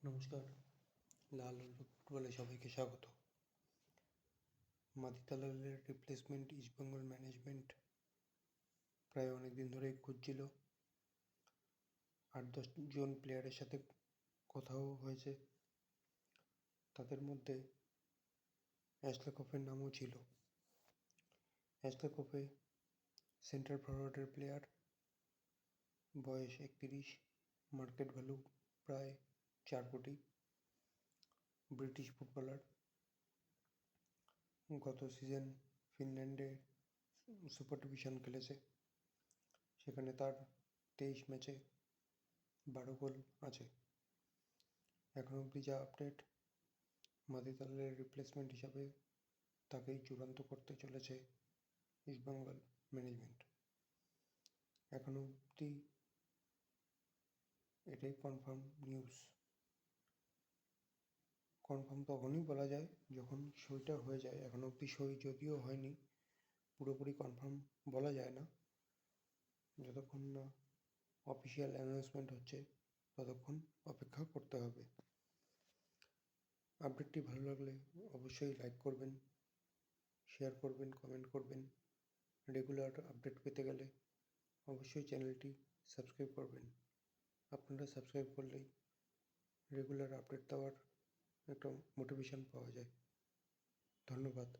নমস্কার। লাল হলুদ ফুটবলে সবাইকে স্বাগত। মাতিতালালের রিপ্লেসমেন্ট ইস্টবেঙ্গল ম্যানেজমেন্ট প্রায় অনেকদিন ধরেই খুঁজছিল। 8-10 জন প্লেয়ারের সাথে কথাও হয়েছে, তাদের মধ্যে অ্যাশলেকোফের নামও ছিল। অ্যাশলেকোফে সেন্টার ফরওয়ার্ডের প্লেয়ার, বয়স 31, মার্কেট ভ্যালু প্রায় 4 কোটি, ব্রিটিশ ফুটবলার। গত সিজন ফিনল্যান্ডে সুপার ডিভিশন খেলেছে, সেখানে তার 23 ম্যাচে 12 গোল আছে। এখন অবধি যা আপডেট, মাতিতালালের রিপ্লেসমেন্ট হিসাবে তাকেই চূড়ান্ত করতে চলেছে ইস্টবেঙ্গল ম্যানেজমেন্ট। এখন অবধি এটাই কনফার্ম নিউজ। কনফার্ম তখনই বলা যায় যখন সইটা হয়ে যায়। এখন অবধি সই যদিও হয়নি, পুরোপুরি কনফার্ম বলা যায় না। যতক্ষণ না অফিসিয়াল অ্যানাউন্সমেন্ট হচ্ছে ততক্ষণ অপেক্ষা করতে হবে। আপডেটটি ভালো লাগলে অবশ্যই লাইক করবেন, শেয়ার করবেন, কমেন্ট করবেন। রেগুলার আপডেট পেতে গেলে অবশ্যই চ্যানেলটি সাবস্ক্রাইব করবেন। আপনারা সাবস্ক্রাইব করলেই রেগুলার আপডেট দেওয়ার একটা মোটিভেশন পাওয়া যায়। ধন্যবাদ।